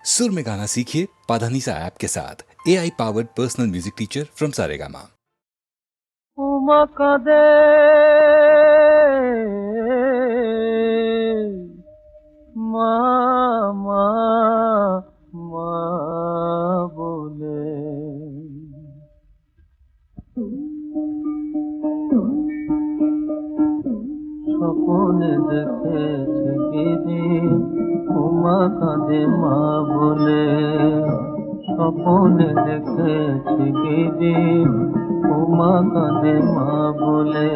सुर में गाना सीखिए पाधानीसा ऐप के साथ। AI powered personal music teacher from Saregama. उमा कादे मामा मा बोले স্বপনে দেখেছি দিদি উমা কাঁদে মা বলে স্বপনে দেখেছি দিদি উমা কাঁদে মা বলে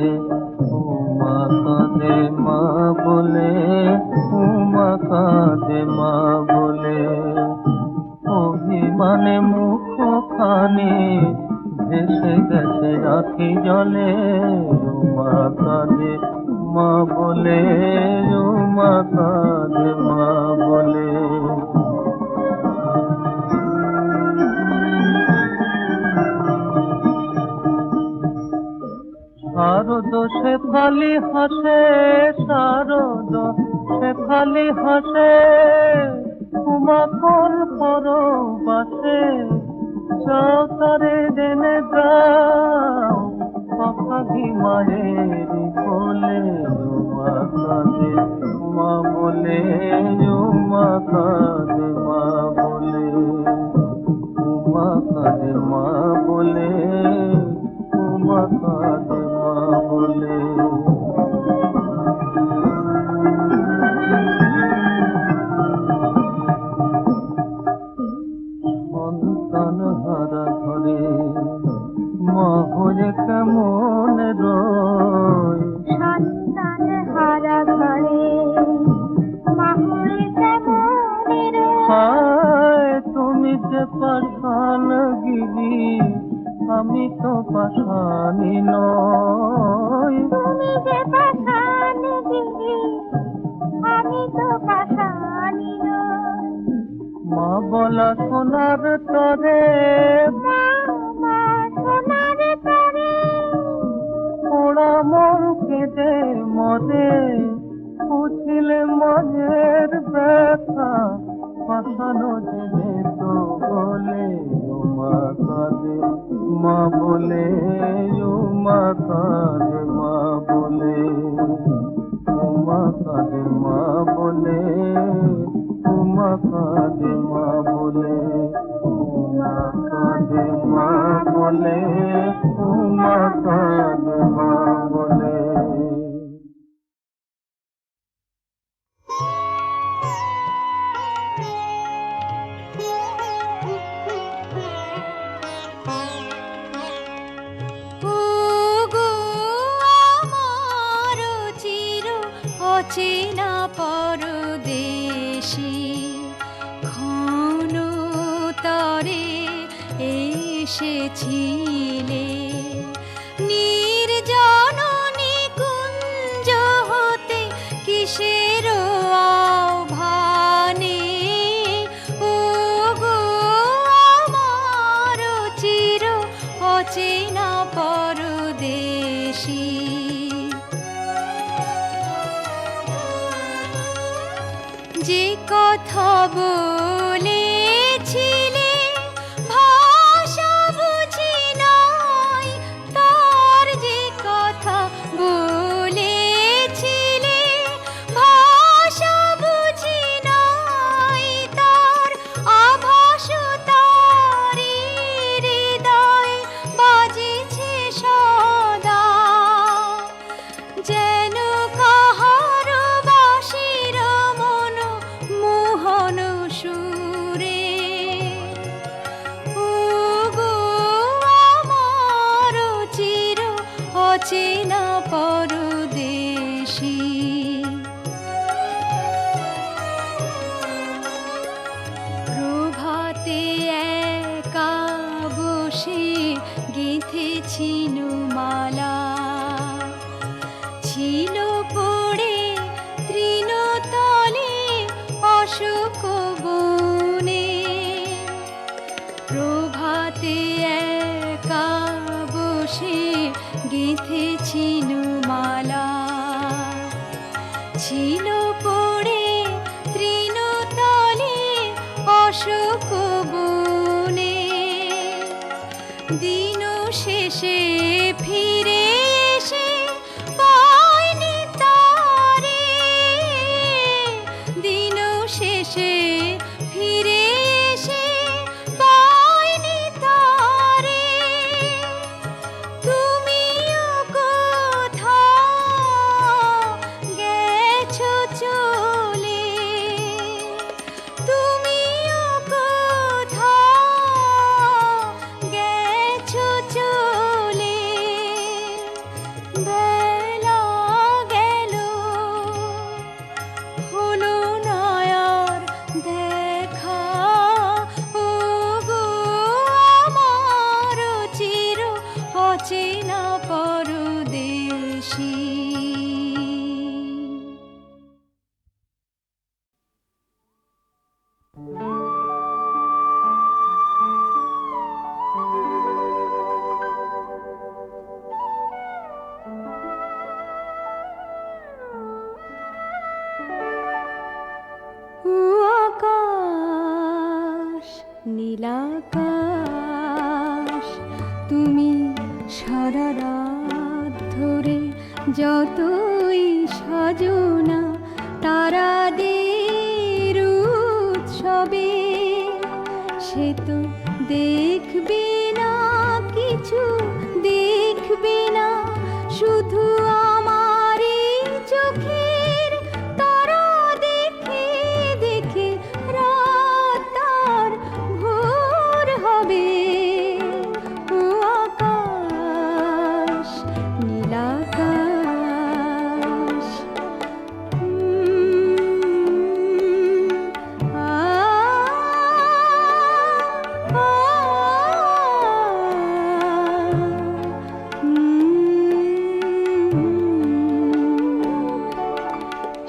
উমা কাঁদে মা বলে উমা কাঁদে মা বলে অভিমানে মুখখানি ভেসে গেছে রাখি জলে উমা কাঁদে মা বলে উমা কাঁদে মা বলে শারদ শেফালি হাসে শারদ শেফালি হাসে উমা কোন পরবাসে যাও তারে জেনে যাও পাখি মায়ের বলে উমা কাঁদে মা বলে উমা কাঁদে মা বলে উমা কাঁদে মা বলে উমা কাঁদে মা বলে সন্তান হারা ঘরে মা হয়ে কেমন রয় সন্তান হারা ঘরে মা হয়ে কেমন রয় হায় তুমি যে পাষাণ গিরি আমি তো পাষাণী নই তুমি যে পাষাণ গিরি আমি তো পাষাণী নই মা বলা সোনার তরে মা মা সোনার তরে পোড়া মন কেঁদে মরে বুঝিলে মনের ব্যথা পাশানো জেনে তো বলে উমা কাঁদে মা বলে উমা কাঁদে মা বলে উমা কাঁদে মা বলে উমা কাঁদে মা বলে উমা কাঁদে মা বলে উমা কাঁদে মা বলে অচেনা পরদেশী ঘন তরে এসেছিলে নির্জন নিকুঞ্জ হতে কিসের আহ্বানে ও গো আমার চির অচেনা পরদেশী যে কথা বলেছিলে ভাষা বুঝি নাই তার যে কথা বলেছিলে ভাষা বুঝি নাই তার আভাস তারি হৃদয় বাজেছে সদা যেন কাহার বাঁশির মন মোহন সুরে ও গো আমার চির অচেনা পরদেশী প্রভাতে একা বসে গেঁথেছিনু মালা ছিল পড়ে তৃণতলে অশোক বনে প্রভাতে একা বসে গেঁথেছিনু মালা ছিল পড়ে তৃণতলে অশোক বনে দিন শেষে ফিরে এসে পাইনি তারে, দিন শেষে ফিরে এসে পাইনি তারে। তুমিও কোথাও গেছো চলে, তুমিও কোথাও গেছো চলে। বেলা গেল হলো না আর দেখা, ওগো আমার চির অচেনা পরদেশী। ও আকাশ, নীলাকাশ, তুমি সারা রাত ধরে যতই সাজনা তারাদের উৎসবে, সে তো দেখবে না কিছু, দেখবে না শুধু আমারই চোখের তারা দেখে দেখে রাত তার ভোর হবে। ও আকাশ, নীলাকাশ,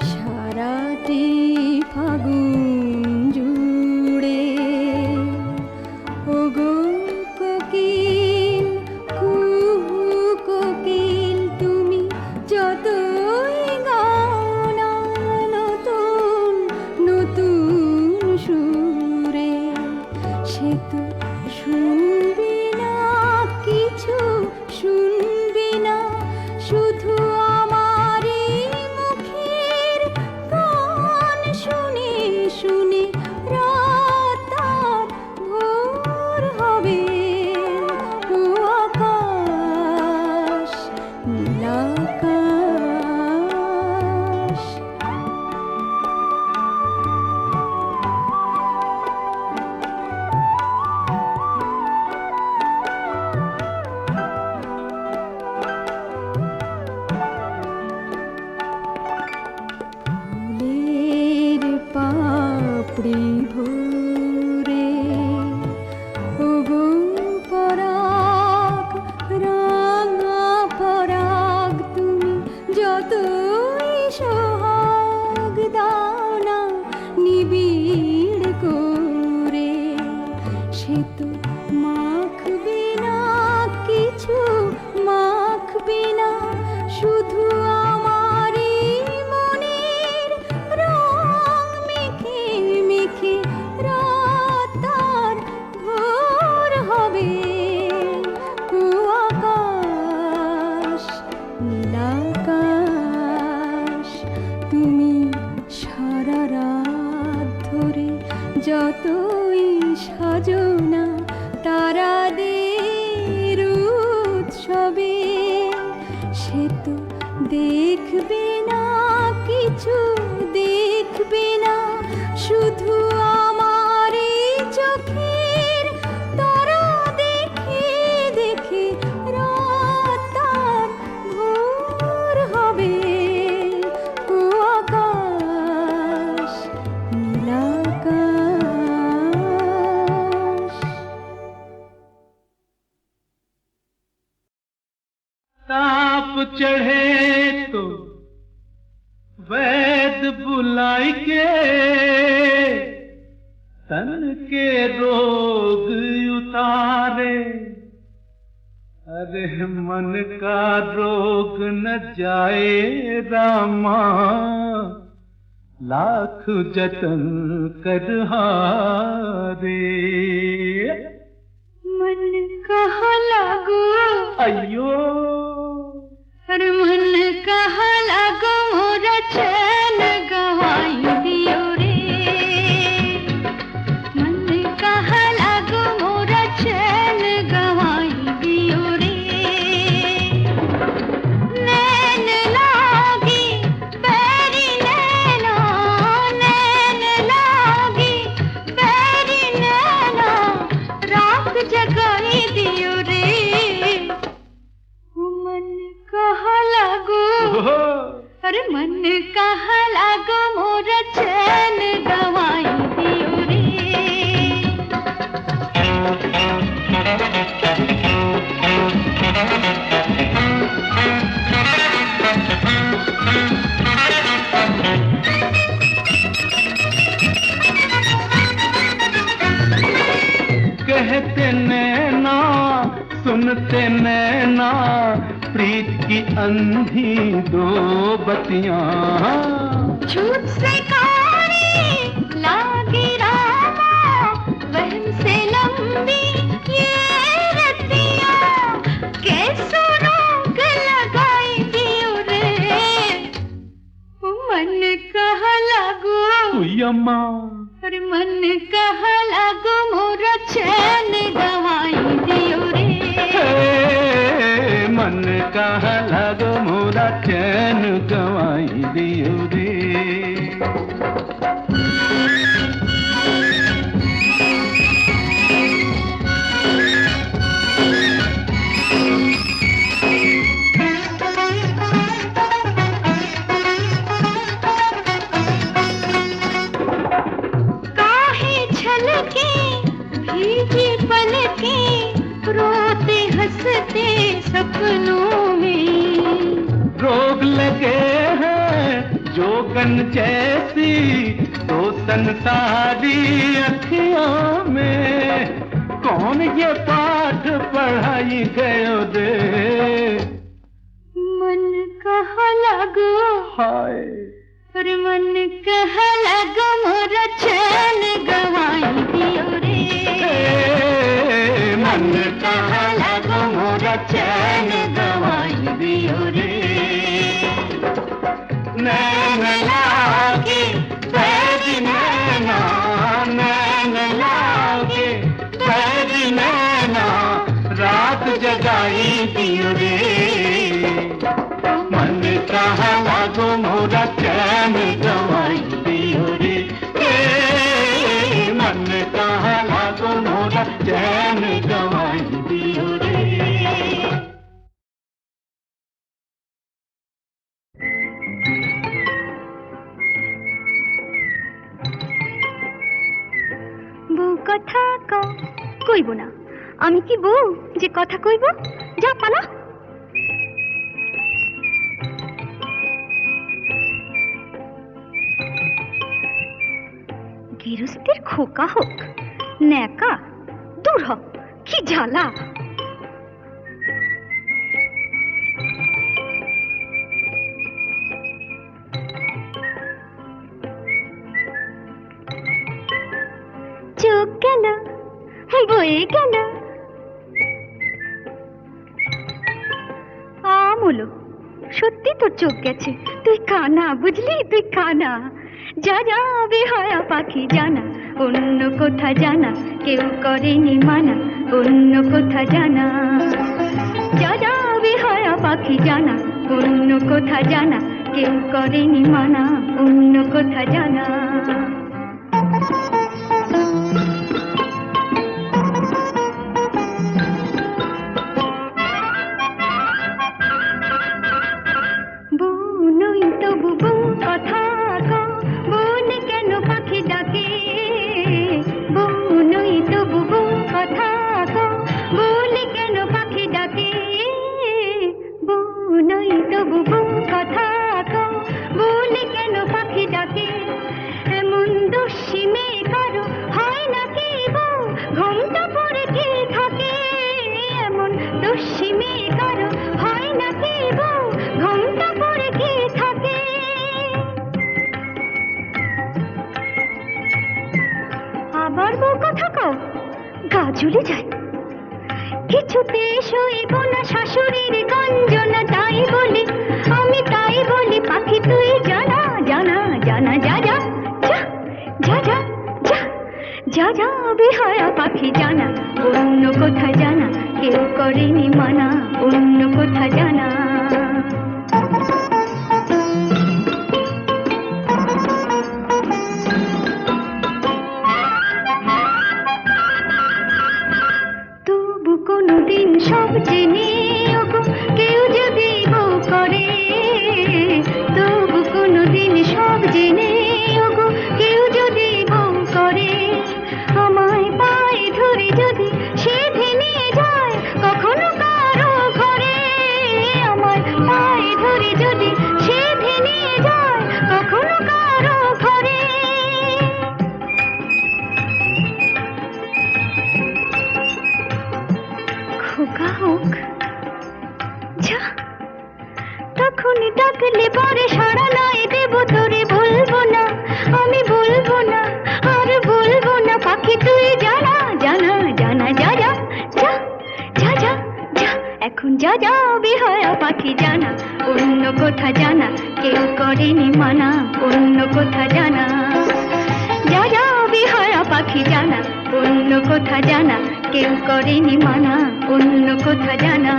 সারাটি ফাগুন জুড়ে ওগো কোকিল, কুহু কোকিল, তুমি যতই গাও না নতুন নতুন সুরে, সে তো শুনবে না কিছু, শুনবে না শুধু আমারই মুখের গান শুনে শুনে রাত তার ভোর হবে। ও আকাশ, নীলাকাশ, ফুলের পাপড়ি ভরে ওগো পরাগ, রাঙা পরাগ, তুমি যতই সোহাগ দাও না নিবিড় করে, সে তো মাখবে না কিছু, মাখবে না শুধু আমারই মনের রং মেখে মেখে রাত তার ভোর হবে। ও আকাশ, নীলাকাশ, তুমি সারা রাত ধরে যতই সাজনা তারাদের উৎসবে, সে তো দেখবে না কিছু, দেখবে না শুধু আমারই চোখের তারা দেখে দেখে রাত তার ভোর হবে। ও আকাশ, নীলাকাশ। ताप चढ़े तो वैद बुलाई के, तन के रोग उतारे। अरे मन का रोग न जाए रामा, लाख जतन कर हारे। मन कहाँ लागो अयो अरे मन कहाँ लागो मोरा चैन गवाई दियो रे। मन कहाँ लागो मोरा चैन गवाई दियो रे। नैन लागी बैरी नैना, नैन लागी बैरी नैना, रात जगाई दियो रे। मन कहाँ लागो अरे मन कहाँ लागो मोरा चैन गवाई दियो रे। कहते नैना सुनते नैना, प्रीत की अंधी दो बत्तियां। झूठ से काली लागी रामा, वहम से लंबी ये रतियां, कैसो रोक लगाई दियो रे। मन कहाँ लागो हुई अम्मा अरे मन कहाँ लागो मोरा चैन गवाई दियो रे। हे, मन कहाँ लागो मोरा चैन गवाई दियो रे। भीगी पलकें रोते हंसते सपनों में, रोग लगे हैं जोगन जैसी तो संसारी अखियों में। कौन ये पाठ पढ़ाई गयो रे। मन कहाँ लागो हाय अरे मन कहाँ लागो मोरा चैन गवाई दियो रे। मन कहाँ लागो मोरा चैन गवाई दियो रे। नैन लागे बैरी नैना, नैन लागे बैरी नैना, रात जगाई दियो रे। मन कहाँ लागो मोरा चैन गवाई दियो रे। मन कहाँ लागो मोरा चैन गवाई दियो रे। বউ কথা কইব না। আমি কি বউ যে কথা কইব? যা পালা। গৃহস্থের খোকা হোক ন্যাকা, দূর হ, কি জ্বালা। চোখ গেল বয়ে গেল আমলো, সত্যি তোর চোখ গেছে। তুই কানা, বুঝলি? তুই কানা। যা যা বেহায়া পাখি জানা, অন্য কোথা জানা কেউ করেনি মানা, অন্য কোথা জানা। যা যা বেহায়া পাখি জানা, অন্য কোথা জানা কেউ করেনি মানা, অন্য কোথা জানা। কথা কও, বলে কেন পাখি ডাকে, এমন কথা কও গা জ্বলে যায় কিছুতে সইব না শাশুড়ির গঞ্জনা তাই বলি আমি তাই বলি পাখি তুই জানা জানা জানা যা যা যা যা যা যা যা যা বেহায়া পাখি জানা অন্য কোথায় জানা কেউ করেনি মানা অন্য কোথায় জানা তবু কোনদিন সব জেনে ওগো কেউ যদি বউ করে তবু কোনদিন সব জেনে ওগো কেউ যদি বউ করে আমায় পায়ে ধরে যদি সে ভেঙে যায় কখনো কারো ঘরে আমায় পায়ে ধরে যদি সে ভেঙে যায় কখনো কারো ঘরে খোকা হোক যা তখনই ডাকলে পরে সাড়া নাই দেব তোরে বলবো না আমি বলবো না আর বলবো না পাখি তুই জানা জানা জানা যা যা যা যা যা যা এখন যা যা বেহায়া পাখি জানা অন্য কোথা জানা কেউ করেনি মানা অন্য কোথা জানা যা যা বেহায়া পাখি জানা অন্য কোথা জানা কেউ করেনি মানা অন্য কোথা জানা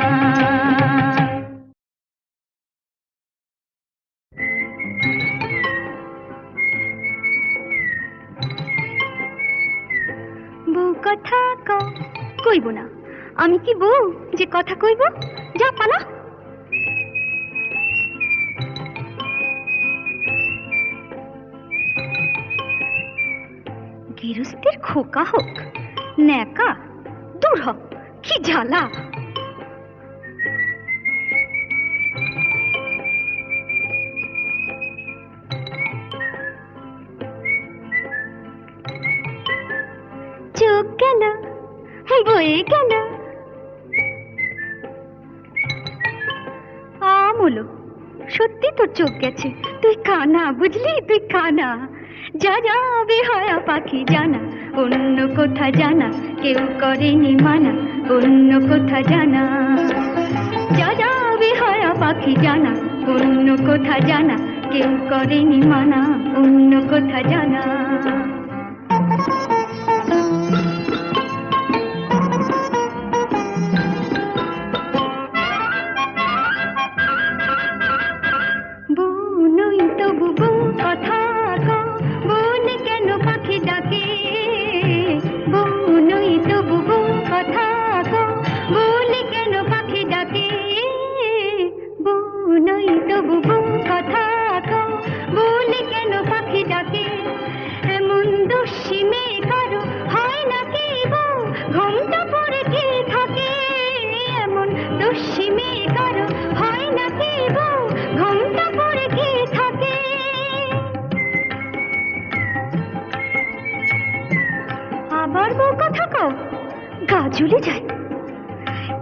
বউ কথা কইব না আমি কি বউ যে কথা কইব যা পালা গৃহস্থের খোকা হোক ন্যাকা দূর হ কি জ্বালা চোখ গেল বয়ে গেল আমলো সত্যি তোর চোখ গেছে তুই কানা বুঝলি তুই কানা যা যা বেহায়া পাখি জানা অন্য কোথা জানা কেউ করেনি মানা অন্য কোথা জানা যা যা বেহায়া পাখি জানা অন্য কোথা জানা কেউ করেনি মানা অন্য কোথা জানা ঝুলে যায়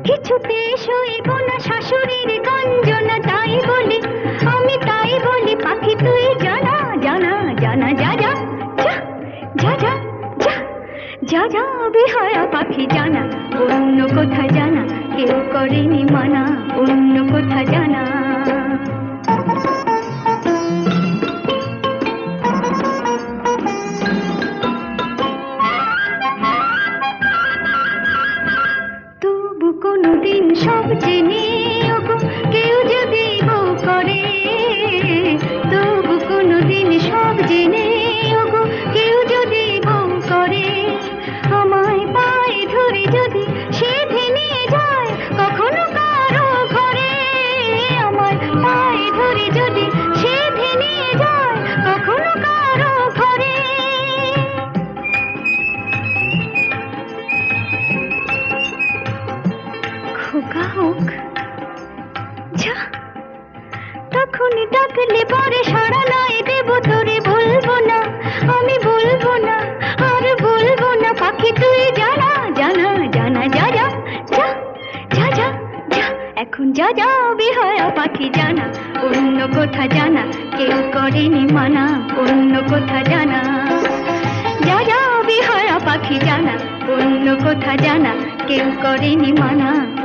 কিছুতে সইব না শাশুড়ির গঞ্জনা তাই বলি আমি তাই বলি পাখি তুই জানা জানা জানা যা যা যা যা যা যা যা যা বেহায়া পাখি জানা অন্য কোথা জানা কেউ করেনি মানা অন্য কোথা জানা কোনদিন সব জেনে ওগো কেউ যদি বউ করে তবু কোনদিন সব জেনে ওগো কেউ যদি বউ করে আমায় পায়ে ধরে যদি সে ভেঙে যায় কখনো কারো ঘরে আমায় পায়ে ধরে যদি সে ভেঙে যায় কখনো কারো ঘরে খোকা হোক যা তখনই ডাকলে পরে সাড়া নাই দেব তোরে বলবো না আমি বলবো না আর বলবো না পাখি তুই জানা জানা জানা যা যা যা যা যা যা এখন যা যা বেহায়া পাখি জানা অন্য কোথা জানা কেউ করেনি মানা অন্য কোথা জানা যা যা বেহায়া পাখি জানা, অন্য কোথা জানা, কেউ করেনি মানা।